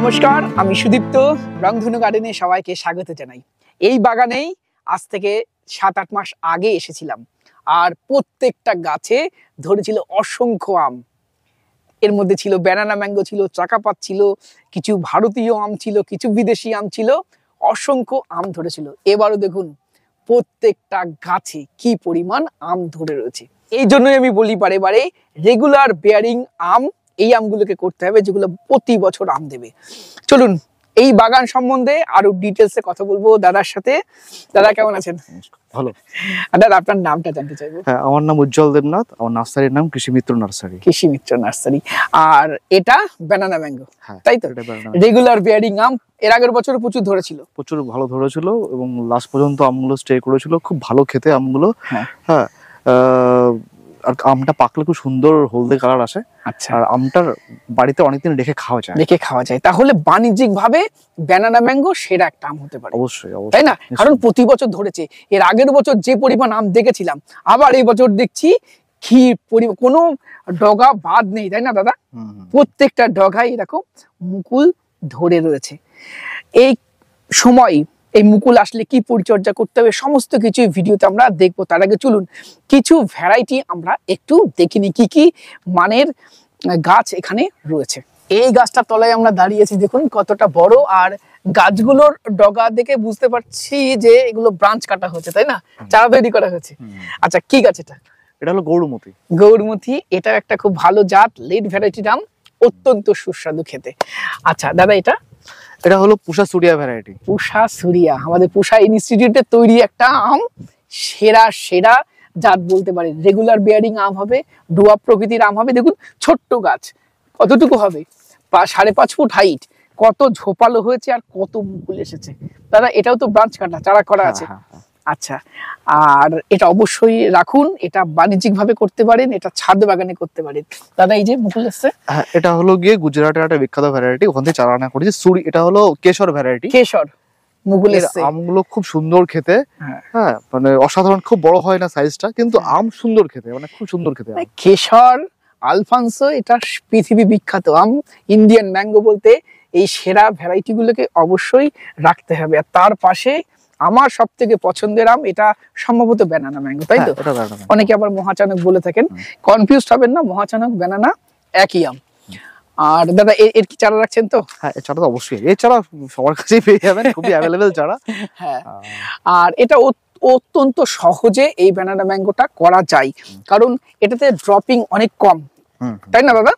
নমস্কার, আমি সুদীপ্ত। রংধনু গার্ডেনে সবাইকে স্বাগত জানাই। এই বাগানেই আজ থেকে 7-8 মাস আগে এসেছিলাম, আর প্রত্যেকটা গাছে ধরেছিল অসংখ্য আম। এর মধ্যে ছিল ব্যানানা ম্যাঙ্গো, ছিল চাকাপাত, ছিল কিছু ভারতীয় আম, ছিল কিছু বিদেশি আম, ছিল অসংখ্য আম ধরেছিল। এবারও দেখুন প্রত্যেকটা গাছে কি পরিমাণ আম ধরে রয়েছে। এই জন্যই আমি বলি বারে বারে, রেগুলার বেয়ারিং আম এই আমগুলোকে করতে হবে, যেগুলো প্রতি বছর আম দেবে। চলুন এই বাগান সম্বন্ধে আরো ডিটেলসে কথা বলবো দাদার সাথে। দাদা কেমন আছেন? ভালো। দাদা আপনার নামটা জানতে চাইবো। হ্যাঁ, আমার নাম উজ্জ্বল দেবনাথ। আমার নার্সারির নাম কৃষি মিত্র নার্সারি। কৃষি মিত্র নার্সারি। আর এটা ব্যানানা ম্যাঙ্গো, তাই তো? রেগুলার বেয়ারিং আম। এর আগের বছর প্রচুর ধরেছিল, প্রচুর ভালো ধরেছিল এবং লাস্ট পর্যন্ত আমগুলো স্টে করেছিল। খুব ভালো খেতে আমগুলো। হ্যাঁ, আর আমটা পাকলে খুব সুন্দর হলদে কালার আসে। আচ্ছা। আর আমটার বাড়িতে অনেকদিন রেখে খাওয়া যায়। তাহলে বাণিজ্যিক ভাবে ব্যানানা ম্যাঙ্গো সেরা একটা আম হতে পারে। অবশ্যই, তাই না? কারণ প্রতি বছর ধরেছে। এর আগের বছর যে পরিমাণ আম দেখেছিলাম, আবার এই বছর দেখছি কি পরিমাণ, কোনো ডগা বাদ নেই, তাই না দাদা? প্রত্যেকটা ডগায় এরকম মুকুল ধরে রয়েছে। এই সময় এই মুকুল আসলে কি পরিচর্যা করতে হবে সমস্ত কিছু ভিডিওতে আমরা দেখবো। তার আগে চলুন কিছু ভ্যারাইটি আমরা একটু দেখিনি, কি কি মানের গাছ এখানে রয়েছে। এই গাছটার তলায় আমরা দাঁড়িয়েছি, দেখুন কতটা বড়। আর গাছগুলোর ডগা দেখে বুঝতে পারছি যে এগুলো ব্রাঞ্চ কাটা হচ্ছে, তাই না? চারা তৈরি করা হচ্ছে। আচ্ছা, কি গাছ এটা? এটা হলো গৌরমতি। গৌরমতি, এটা একটা খুব ভালো জাত, লেট ভ্যারাইটি নাম, অত্যন্ত সুস্বাদু খেতে। আচ্ছা দাদা, এটা হলো পুষা সুরিয়া ভ্যারাইটি। পুষা সুরিয়া আমাদের পুষা ইনস্টিটিউটে তৈরি একটা আম, সেরা জাত বলতে পারে। রেগুলার বেয়ারিং আম হবে, ডুয়াব প্রকৃতির আম হবে। দেখুন ছোট্ট গাছ, কতটুকু হবে, 5.5 ফুট হাইট, কত ঝোপালো হয়েছে আর কত মুকুল এসেছে। দাদা এটাও তো ব্রাঞ্চ কাটা, চারা করা আছে। আচ্ছা, আর এটা অবশ্যই রাখুন, এটা বাণিজ্যিক ভাবে করতে পারেন, এটা ছাদ বাগানে করতে পারেন। দাদা এই যে মুকুল এসছে, এটা হলো গিয়ে গুজরাটের একটা বিখ্যাত ভ্যারাইটি, ওখান থেকে চারা আনা করেছি। এটা হলো কেশর ভ্যারাইটি। কেশর মুকুল এসছে। আমগুলো খুব সুন্দর খেতে। হ্যাঁ, মানে অসাধারণ, খুব বড় হয় না সাইজটা, কিন্তু আম সুন্দর খেতে, মানে খুব সুন্দর খেতে। কেশর, আলফানসো, এটা পৃথিবী বিখ্যাত আম। ইন্ডিয়ান ম্যাঙ্গো বলতে এই সেরা ভ্যারাইটি গুলোকে অবশ্যই রাখতে হবে। আর তার পাশে আমার সব থেকে পছন্দের আম, এটা সম্ভবত ব্যানানা ম্যাঙ্গো, তাই তো? অনেকে আবার মহাচানক বলে থাকেন, কনফিউজড হবেন না, মহাচানক ব্যানানা একই আম। আর দাদা এর কি চারা রাখছেন তো? হ্যাঁ, এই চারা তো অবশ্যই, এই চারা সবার কাছেই পেয়ে যাবেন, খুবই অ্যাভেলেবল চারা। হ্যাঁ, আর এটা অত্যন্ত সহজে এই ব্যানানা ম্যাঙ্গোটা করা যায়, কারণ এটাতে ড্রপিং অনেক কম, তাই না দাদা?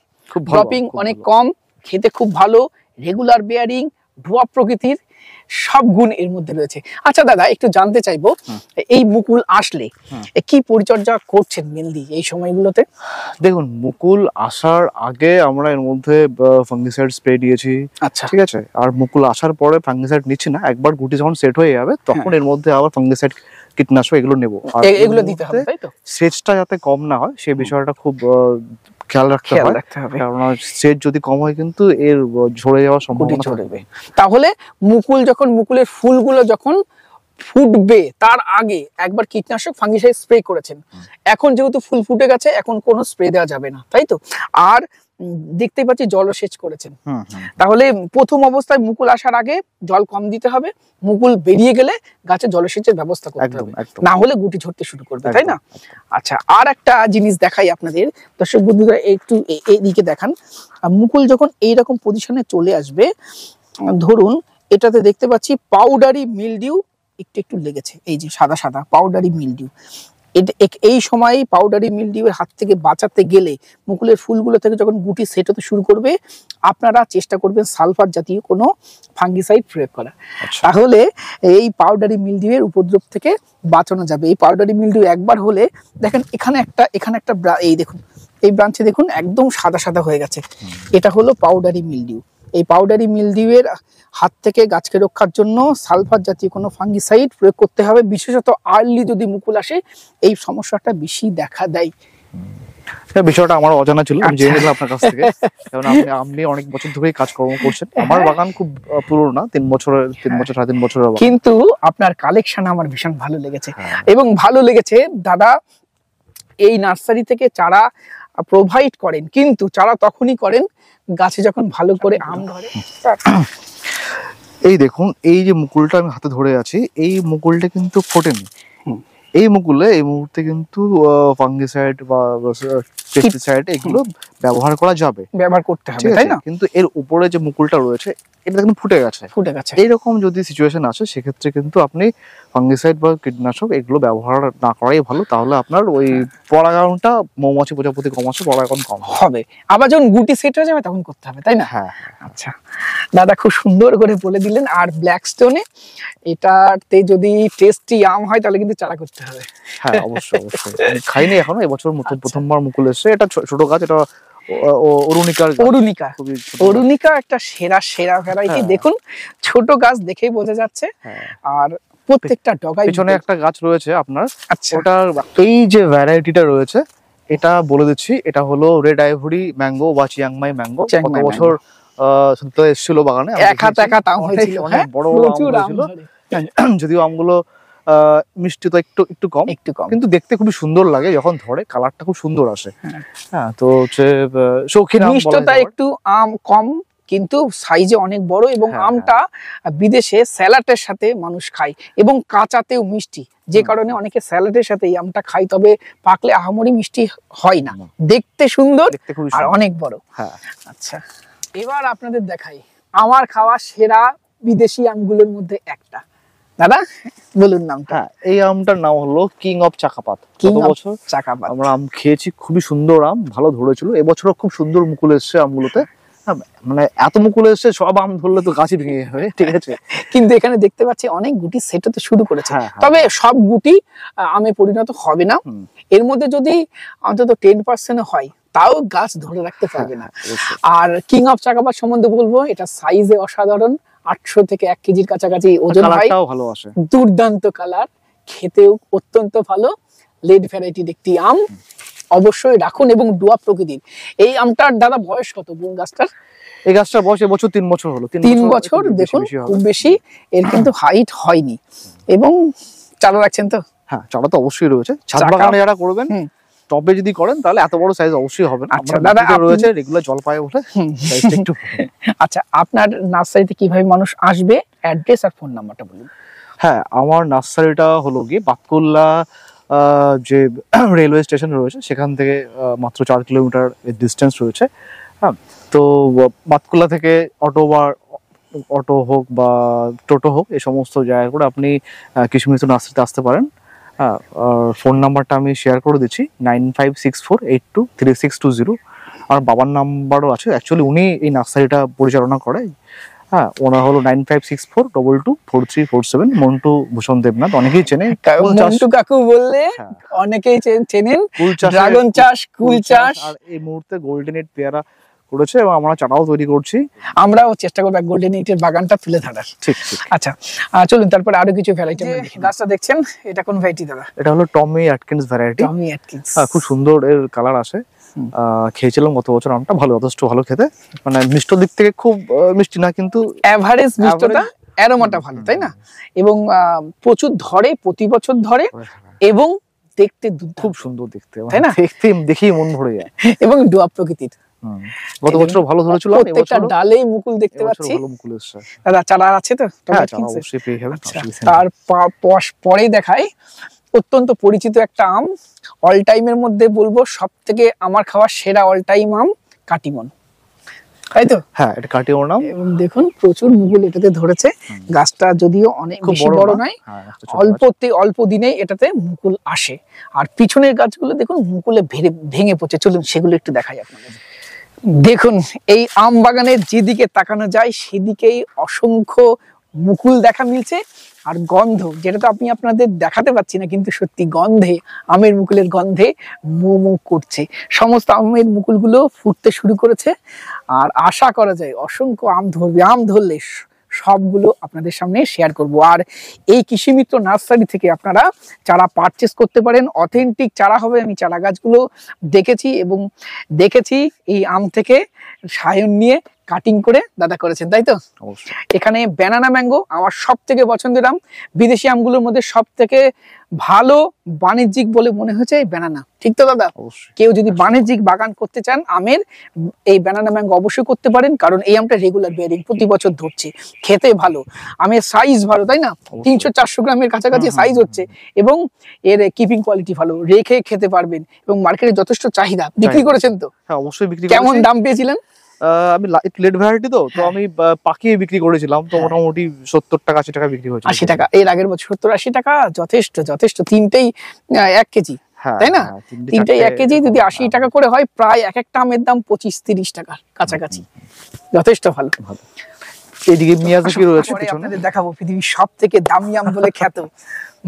ড্রপিং অনেক কম, খেতে খুব ভালো, রেগুলার বেয়ারিং, ডুয়াব প্রকৃতির সব গুণ এর মধ্যে রয়েছে। আচ্ছা দাদা, একটু জানতে চাইবো, এই মুকুল আসলে কি পরিচর্যা করছেন মেনলি এই সময়গুলোতে? দেখুন, মুকুল আসার আগে আমরা এর মধ্যে ফাঙ্গিসাইড স্প্রে দিয়েছি। আচ্ছা, ঠিক আছে। আর মুকুল আসার পরে ফাঙ্গিসাইড নিচ্ছি না, একবার গুটি যখন সেট হয়ে যাবে তখন এর মধ্যে আবার ফাঙ্গিসাইড, কীটনাশক এগুলো নেবো। এগুলো দিতে হবে, তাই তো? সেচটা যাতে কম না হয় সেই বিষয়টা খুব খেয়াল রাখতে হবে, কারণ সেচ যদি কম হয় কিন্তু এর ঝরে যাওয়ার সম্ভাবনা থাকবে। তাহলে মুকুলের ফুলগুলো যখন ফুটবে তার আগে একবার কীটনাশক ফাঙ্গিসাইড স্প্রে করেছেন। এখন যেহেতু ফুল ফুটে গেছে, এখন কোনো স্প্রে দেওয়া যাবে না, তাই তো? আর দেখতেই পাচ্ছি জলসেচ করেছেন। তাহলে প্রথম অবস্থায় মুকুল আসার আগে জল কম দিতে হবে, মুকুল বেরিয়ে গেলে গাছে জলসেচের ব্যবস্থা করতে হবে, না হলে গুটি ঝরতে শুরু করবে, তাই না? আচ্ছা, আর একটা জিনিস দেখাই আপনাদের, দর্শক বন্ধুরা একটু এইদিকে দেখান। মুকুল যখন এইরকম পজিশনে চলে আসবে, ধরুন এটাতে দেখতে পাচ্ছি পাউডারি মিলডিউ একটু লেগেছে, এই যে সাদা সাদা পাউডারি মিলডিউ। এই সময় পাউডারি মিলডিউ এর হাত থেকে বাঁচাতে গেলে, মুকুলের ফুলগুলো থেকে যখন গুটি সেট হতে শুরু করবে, আপনারা চেষ্টা করবেন সালফার জাতীয় কোনো ফাঙ্গিসাইড প্রয়োগ করা। তাহলে এই পাউডারি মিলডিউ এর উপদ্রব থেকে বাঁচানো যাবে। এই পাউডারি মিলডিউ একবার হলে, দেখেন এখানে একটা এই দেখুন, এই ব্রাঞ্চে দেখুন একদম সাদা সাদা হয়ে গেছে, এটা হলো পাউডারি মিলডিউ। এই পাউডারি মিলডিউ এর হাত থেকে গাছকে রক্ষার জন্য সালফার জাতীয় কোনো ফাঙ্গিসাইড প্রয়োগ করতে হবে। বিশেষত আর্লি যদি মুকুল আসে, এই সমস্যাটা বেশি দেখা দেয়। বিষয়টা আমার অজানা ছিল, আমি জেনে নিলাম আপনার কাছ থেকে। কারণ আপনি অনেক বছর ধরেই কাজকর্ম করছেন। আমার বাগান খুব পুরনো না, 3 বছর 3.5 বছরের, কিন্তু আপনার কালেকশন আমার ভীষণ ভালো লেগেছে। এবং ভালো লেগেছে দাদা, এই নার্সারি থেকে চারা প্রোভাইড করেন, কিন্তু চারা তখনই করেন গাছে যখন ভালো করে আম ধরে। এই দেখুন, এই যে মুকুলটা আমি হাতে ধরে আছি, এই মুকুলটা কিন্তু ফোটেনি। এই মুকুলে এই মুহূর্তে কিন্তু ফাঙ্গিসাইড বা পেস্টিসাইড এগুলো ব্যবহার করা যাবে, ব্যবহার করতে হবে, তাই না? কিন্তু এর উপরে যে মুকুলটা রয়েছে এটা কিন্তু ফুটে গেছে। এইরকম যদি সিচুয়েশন আসে সেক্ষেত্রে কিন্তু আপনি ফাঙ্গিসাইড বা কীটনাশক এগুলো ব্যবহার না করাই ভালো, তাহলে আপনার ওই পরাগায়নটা মৌমাছি প্রজাপতি কম আসে, পরাগায়ন কম হবে। আবার যখন গুটি সেট হয়ে যাবে তখন করতে হবে, তাই না? হ্যাঁ। আচ্ছা দাদা খুব সুন্দর করে বলে দিলেন। আর ব্ল্যাক স্টোনে এটাতে যদি টেস্টি আম হয় তাহলে কিন্তু চারা করতে হবে। হ্যাঁ অবশ্যই অবশ্যই। আমি খাইনি এখনো, এবছর প্রথমবার মুকুল এসেছে। এটা ছোট গাছ, এটা অরুণিকা একটা সেরা ভ্যারাইটি। দেখুন ছোট গাছ দেখেই বোঝা যাচ্ছে। আর প্রত্যেকটা ডগায় পিছনে একটা গাছ রয়েছে আপনার। আচ্ছা, ওটার এই যে ভ্যারাইটিটা রয়েছে এটা বলে দিচ্ছি, এটা হলো রেড আইভরি ম্যাঙ্গো বা চিয়াংমাই ম্যাঙ্গো। গত বছর এসেছিল বাগানে, অনেক বড় বড় আম হয়েছিল। যদিও আমগুলো মিষ্টি তো একটু কম, কিন্তু দেখতে খুবই সুন্দর লাগে যখন ধরে, কালারটা খুব সুন্দর আসে। হ্যাঁ, তো হচ্ছে শৌখিন আম, মিষ্টতা একটু আম কম কিন্তু সাইজে অনেক বড়, এবং আমটা বিদেশে স্যালাডের সাথে মানুষ খায় এবং কাঁচাতেও মিষ্টি, যে কারণে অনেকে স্যালাডের সাথে এই আমটা খায়। তবে পাকলে আহামরি মিষ্টি হয় না, দেখতে সুন্দর আর অনেক বড়। আচ্ছা, এবার আপনাদের দেখাই আমার খাওয়া সেরা বিদেশি আমগুলোর মধ্যে একটা। দাদা বলুন নামটা। এই আমটার নাম হলো কিং অফ চাকাপাত। আমরা আম খেয়েছি, খুবই সুন্দর আম, ভালো ধরেছিল। এবছরও খুব সুন্দর মুকুল এসছে আমগুলোতে, মানে এত মুকুল এসছে সব আম ধরলে তো গাছই ভেঙে যাবে, ঠিক আছে। কিন্তু এখানে দেখতে পাচ্ছি অনেক গুটি সেট হতে শুরু করেছে। তবে সব গুটি আমে পরিণত হবে না, এর মধ্যে যদি অন্তত 10% হয় তাও গাছ ধরে রাখতে পারবে না। আর কিং অফ চাকাপাত সম্বন্ধে বলবো, এটা সাইজে অসাধারণ, 800 থেকে 1 কেজির কাছাকাছি ওজন হয়। দুর্দান্ত কালার, খেতেও অত্যন্ত ভালো। লেড ভ্যারাইটির একটি আম, অবশ্যই রাখুন। এবং ডুয়া প্রকৃতির এই আমটার দাদা বয়স কত গাছটার? এই গাছটার বয়স এবছর 3 বছর হলো। 3 বছর, দেখুন খুব বেশি এর কিন্তু হাইট হয়নি। এবং চারা রাখছেন তো? হ্যাঁ, চারা তো অবশ্যই রয়েছে। ছাদ বাগানে যারা করবেন, টবে যদি করেন তাহলে এত বড় সাইজ অবশ্যই হবে না। আচ্ছা দাদা, রয়েছে রেগুলার জল পায় বলে সাইজটা একটু। আচ্ছা, আপনার নার্সারিতে কিভাবে মানুষ আসবে, অ্যাড্রেস আর ফোন নাম্বারটা বলুন। হ্যাঁ, আমার নার্সারিটা হলো গিয়ে বাতকুল্লা যে রেলওয়ে স্টেশন রয়েছে সেখান থেকে মাত্র 4 কিলোমিটার ডিস্টেন্স রয়েছে। হ্যাঁ, তো বাতকুল্লা থেকে অটো হোক বা টোটো হোক, এই সমস্ত জায়গা করে আপনি কৃষি মিত্র নার্সারিতে আসতে পারেন। হ্যাঁ, আর ফোন নাম্বারটা আমি শেয়ার করে দিচ্ছি, 9564823620। আর বাবার নাম্বারও আছে, অ্যাকচুয়ালি উনি এই নার্সারিটা পরিচালনা করে। হ্যাঁ, ওনার হলো 9564224347। মন্টু ভূষণ দেবনাথ, অনেকেই চেনে। মন্টু কাকু বললে অনেকেই চেনেন। ড্রাগন চাষ, কুল চাষ, আর এই মুহূর্তে গোল্ডেন এইট পেয়ারা করেছে এবং আমরা চারাও তৈরি করছি। আমরাও চেষ্টা করব গোল্ডেন এইটের বাগানটা তুলে ধরার। ঠিক। আচ্ছা চলুন তারপরে আরো কিছু ভ্যারাইটি আমরা দেখি। গাছটা দেখছেন, এটা কোন ভ্যারাইটি দাদা? এটা হলো টমি অ্যাটকিন্স ভ্যারাইটি। টমি অ্যাটকিন্স, খুব সুন্দর এর কালার আসে। খেয়েছিলাম গত বছর আমটা, যথেষ্ট ভালো খেতে। মানে মিষ্ট দিক থেকে খুব মিষ্টি না, কিন্তু এভারেজ মিষ্টতা, অ্যারোমাটা ভালো, তাই না? এবং প্রচুর ধরে, প্রতি বছর ধরে, এবং দেখতে খুব সুন্দর দেখতে, তাই না? দেখেই মন ভরে যায়। এবং ডুয়া প্রকৃতির গত বছর ভালো ধরেছিল, প্রত্যেকটা ডালেই মুকুল দেখতে পাচ্ছি। ভালো মুকুল এসেছে। দাদা চারা আছে তো? অবশ্যই পেয়ে যাবেন। তার পরে দেখাই অত্যন্ত পরিচিত একটা আম, অল টাইমের মধ্যে বলবো সবথেকে আমার খাওয়া সেরা অল টাইম আম, কাটিমন, তাই তো? হ্যাঁ, এটা কাটিমন আম। এবং দেখুন প্রচুর মুকুল এটাতে ধরেছে। গাছটা যদিও অনেক বেশি বড় নয়, অল্প দিনেই এটাতে মুকুল আসে। আর পিছনের গাছগুলো দেখুন মুকুলে ভেঙে পড়ছে। চলুন সেগুলো একটু দেখাই আপনাদের। দেখুন এই আম বাগানের যেদিকে তাকানো যায় সেদিকেই অসংখ্য মুকুল দেখা মিলছে। আর গন্ধ, যেটা তো আমি আপনাদের দেখাতে পাচ্ছি না, কিন্তু সত্যি গন্ধে, আমের মুকুলের গন্ধে মো করছে। সমস্ত আমের মুকুলগুলো ফুটতে শুরু করেছে। আর আশা করা যায় অসংখ্য আম ধরবে। আম ধরলে সবগুলো আপনাদের সামনে শেয়ার করব। আর এই কৃষি মিত্র নার্সারি থেকে আপনারা চারা পারচেস করতে পারেন, অথেন্টিক চারা হবে। আমি চারা গাছগুলো দেখেছি এবং দেখেছি এই আম থেকে সায়ন নিয়ে কাটিং করে দাদা করেছেন, তাই তো? অবশ্যই। এখানে ব্যানানা ম্যাঙ্গো আমার সব থেকে পছন্দের আম। বিদেশি আমগুলোর মধ্যে সব থেকে ভালো বাণিজ্যিক বলে মনে হয়েছে এই ব্যানানা, ঠিক তো দাদা? অবশ্যই। কেউ যদি বাণিজ্যিক বাগান করতে চান আমের, এই ব্যানানা ম্যাঙ্গো অবশ্যই করতে পারেন, কারণ এই আমটা রেগুলার বেয়ারিং, প্রতি বছর ধরছে, খেতে ভালো, আমের সাইজ ভালো, তাই না? 300-400 গ্রামের কাছাকাছি সাইজ হচ্ছে, এবং এর কিপিং কোয়ালিটি ভালো, রেখে খেতে পারবেন, এবং মার্কেটে যথেষ্ট চাহিদা। বিক্রি করেছেন তো? হ্যাঁ অবশ্যই বিক্রি। কেমন দাম পেয়েছিলেন? আমি লেট ভ্যারাইটি তো আমি পাকিয়ে বিক্রি করেছিলাম, তো মোটামুটি 70 টাকা 80 টাকা বিক্রি হয়েছে। 80 টাকা? এর আগের বছর 70-80 টাকা, যথেষ্ট যথেষ্ট। তিনটেই 1 কেজি, তাই না? তিনটেই 1 কেজি যদি 80 টাকা করে হয়, প্রায় এক একটা আমের দাম 25-30 টাকার কাছাকাছি, যথেষ্ট ভালো। এদিকে মিয়াজাকি রয়েছে পিছনে, আপনাদের দেখাবো পৃথিবীর সব থেকে দামি আম বলে খ্যাত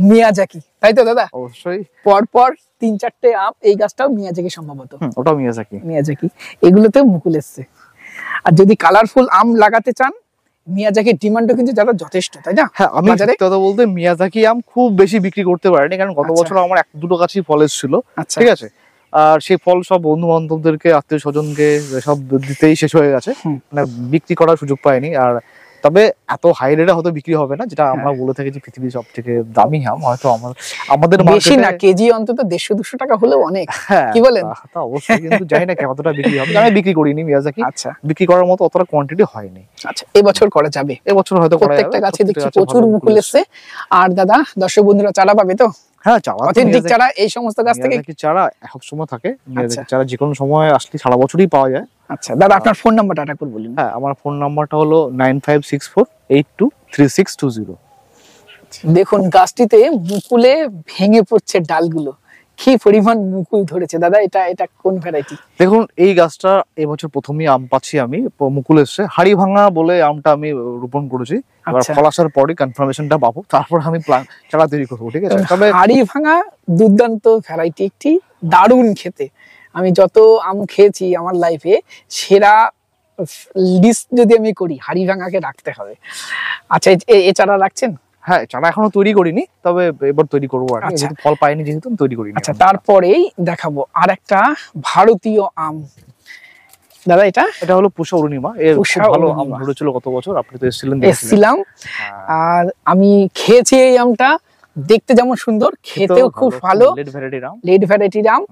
মিয়াজাকি, তাই তো দাদা? অবশ্যই। পরপর 3-4টে আম, এই গাছটাও মিয়াজাকি সম্ভবত। ওটাও মিয়াজাকি। মিয়াজাকি, এগুলোতেও মুকুল এসছে। আর যদি কালারফুল আম লাগাতে চান, মিয়াজাকির ডিমান্ডও কিন্তু যারা যথেষ্ট, তাই না? হ্যাঁ, আমি সত্যি কথা বলতে মিয়াজাকি আম খুব বেশি বিক্রি করতে পারিনি, কারণ গত বছর আমার 1-2 গাছই ফল এসেছিল, ঠিক আছে? আর সেই ফল সব বন্ধু বান্ধবদেরকে, আত্মীয় স্বজনকে সব দিতেই শেষ হয়ে গেছে, মানে বিক্রি করার সুযোগ পাইনি। আর তবে এত হাই রেটে হয়তো বিক্রি হবে না, যেটা আমরা বলে থাকি যে পৃথিবীর সব থেকে দামি আম, হয়তো আমাদের বেশি না, কেজি অন্তত 150-200 টাকা হলেও অনেক, কি বলেন? তা অবশ্যই, কিন্তু জানি না কতটা বিক্রি হবে। আমি বিক্রি করিনি মিয়াজাকি, আচ্ছা, বিক্রি করার মতো অতটা কোয়ান্টিটি হয়নি। আচ্ছা, এবছর করা যাবে, এবছর হয়তো করা যাবে। প্রত্যেকটা গাছে দেখছি প্রচুর মুকুল এসছে। আর দাদা, দর্শক বন্ধুরা চারা পাবে তো? হ্যাঁ, চারা, অথেন্টিক চারা এই সমস্ত গাছ থেকে। মিয়াজাকি চারা সব সময় থাকে, মিয়াজাকি চারা যে কোনো সময় আসলে সারা বছরই পাওয়া যায়। আচ্ছা দাদা, আপনার ফোন নাম্বারটা একটু বলুন। হ্যাঁ, আমার ফোন নাম্বারটা হলো 9564823620। দেখুন গাছটিতে মুকুলে ভেঙে পড়ছে ডালগুলো, কি পরিমাণ মুকুল ধরেছে দাদা। এটা কোন ভ্যারাইটি? দেখুন, এই গাছটা এবছর প্রথমই আম পাচ্ছি আমি, মুকুল এসছে। হাড়ি ভাঙা বলে আমটা আমি রোপণ করেছি, এবার ফল আসার পরে কনফার্মেশনটা পাবো, তারপর আমি চারা তৈরি করবো, ঠিক আছে? তবে হাড়ি ভাঙা দুর্দান্ত ভ্যারাইটি, একটি দারুণ খেতে। আমি যত আম খেয়েছি আমার লাইফে, সেরা লিস্ট যদি আমি করি, হাড়ি ভাঙাকে রাখতে হবে। আচ্ছা, এ চারা রাখছেন? হ্যাঁ, চারা এখনো তৈরি করিনি, তবে এবার তৈরি করবো আর কি, ফল পাইনি যেহেতু তৈরি করিনি। আচ্ছা, তারপরেই দেখাবো আর একটা ভারতীয় আম দাদা। এটা হলো পুষা অরুণিমা। এর ভালো আম ধরেছিল গত বছর, আপনি তো এসেছিলাম। আর আমি খেয়েছি এই আমটা, দেখতে যেমন সুন্দর, খেতেও খুব ভালো। লেট ভ্যারাইটির আম,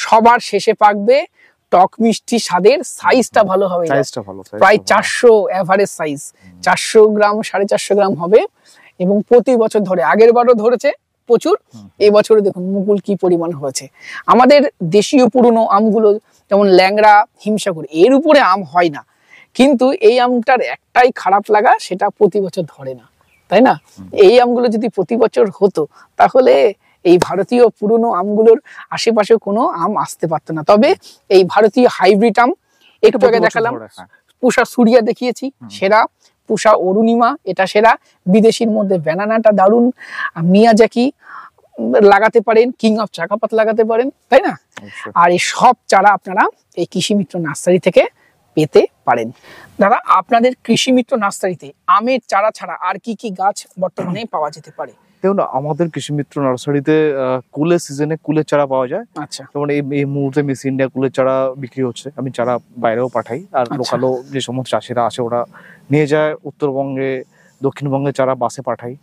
সবার শেষে পাকবে, টক মিষ্টি স্বাদের, সাইজটা ভালো হবে, প্রায় 400 এভারেজ সাইজ, 400 গ্রাম 450 গ্রাম হবে, এবং প্রতি বছর ধরে, আগের বারও ধরেছে প্রচুর, এই বছরে দেখুন মুকুল কি পরিমাণ হয়েছে। আমাদের দেশীয় পুরনো আমগুলো যেমন ল্যাংড়া, হিমসাগর, এর উপরে আম হয় না, কিন্তু এই আমটার একটাই খারাপ লাগা, সেটা প্রতি বছর ধরে না, তাই না? এই আমগুলো যদি প্রতি বছর হতো, তাহলে এই ভারতীয় পুরনো আমগুলোর আশেপাশে কোনো আম আসতে পারতো না। তবে এই ভারতীয় হাইব্রিড আম, একটু আগে দেখালাম, পুষা সুরিয়া দেখিয়েছি সেরা, পুষা অরুণিমা এটা সেরা, বিদেশির মধ্যে ব্যানানাটা দারুণ, মিয়াজাকি লাগাতে পারেন, কিং অফ চাকাপাত লাগাতে পারেন, তাই না? আর এই সব চারা আপনারা এই কৃষি মিত্র নার্সারি থেকে পেতে পারেন। দাদা, আপনাদের কৃষি মিত্র নার্সারিতে আমের চারা ছাড়া আর কি কি গাছ বর্তমানে পাওয়া যেতে পারে? দেখুন, আমাদের কৃষি মিত্র নার্সারিতে কুলের সিজনে কুলের চারা পাওয়া যায়। আচ্ছা, যেমন এই মুহূর্তে মিস ইন্ডিয়া কুলের চারা বিক্রি হচ্ছে, আমি চারা বাইরেও পাঠাই, আর লোকালও যে সমস্ত চাষিরা আছে ওরা নিয়ে যায়, উত্তরবঙ্গে দক্ষিণবঙ্গে চারা বাসে পাঠাই।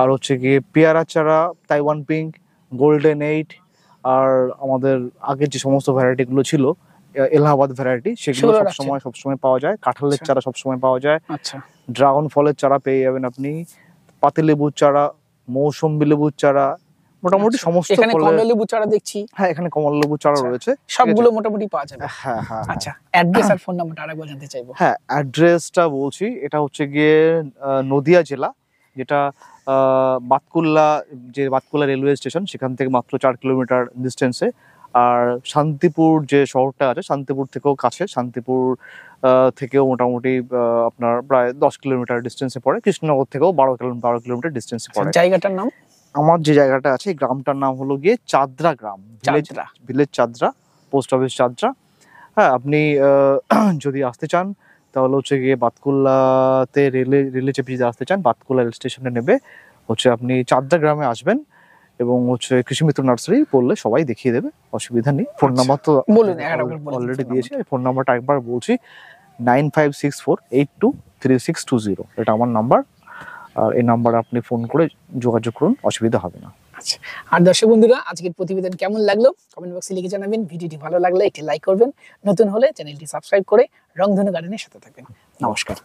আর হচ্ছে গিয়ে পেয়ারা চারা, তাইওয়ান পিঙ্ক, গোল্ডেন 8, আর আমাদের আগের যে সমস্ত ভ্যারাইটিগুলো ছিল, এলাহাবাদ ভ্যারাইটি, সেগুলো সবসময় পাওয়া যায়। কাঁঠালের চারা সবসময় পাওয়া যায়। আচ্ছা, ড্রাগন ফলের চারা পেয়ে যাবেন আপনি, পাতিলেবুর চারা, মৌসুম্বি লেবুর চারা, মোটামুটি সমস্ত। এখানে কমলালেবু চারা দেখছি। হ্যাঁ, এখানে কমলালেবু চারা রয়েছে, সবগুলো মোটামুটি পাওয়া যাবে। হ্যাঁ হ্যাঁ। আচ্ছা, অ্যাড্রেস আর ফোন নাম্বারটা আরেকবার জানতে চাইবো। হ্যাঁ, অ্যাড্রেসটা বলছি, এটা হচ্ছে গিয়ে নদিয়া জেলা, যেটা বাতকুল্লা রেলওয়ে স্টেশন, সেখান থেকে মাত্র 4 কিলোমিটার ডিস্টেন্সে। আর শান্তিপুর যে শহরটা আছে, শান্তিপুর থেকেও কাছে, শান্তিপুর থেকেও মোটামুটি আপনার প্রায় 10 কিলোমিটার ডিস্টেন্সে পড়ে। কৃষ্ণনগর থেকেও 12 কিলোমিটার ডিস্টেন্সে পড়ে। জায়গাটার নাম? আমার যে জায়গাটা আছে, এই গ্রামটার নাম হলো গিয়ে চাদরা গ্রাম, ভিলেজ চাদরা, পোস্ট অফিস চাদরা। হ্যাঁ, আপনি যদি আসতে চান তাহলে হচ্ছে গিয়ে বাতকুল্লাতে রেলে চেপে যদি আসতে চান, বাতকুল্লা রেল স্টেশনে নেবে হচ্ছে আপনি চাদরা গ্রামে আসবেন, এবং হচ্ছে কৃষি মিত্র নার্সারি বললে সবাই দেখিয়ে দেবে, অসুবিধা নেই। ফোন নাম্বার তো অলরেডি দিয়েছি, ফোন নাম্বারটা একবার বলছি, 9564823620, এটা আমার নাম্বার। আর এই নাম্বারে আপনি ফোন করে যোগাযোগ করুন, অসুবিধা হবে না। আচ্ছা, আর দর্শক বন্ধুরা আজকের প্রতিবেদন কেমন লাগলো কমেন্ট বক্সে লিখে জানাবেন। ভিডিওটি ভালো লাগলে একটি লাইক করবেন, নতুন হলে চ্যানেলটি সাবস্ক্রাইব করে রংধনু গার্ডেনের সাথে থাকবেন। নমস্কার।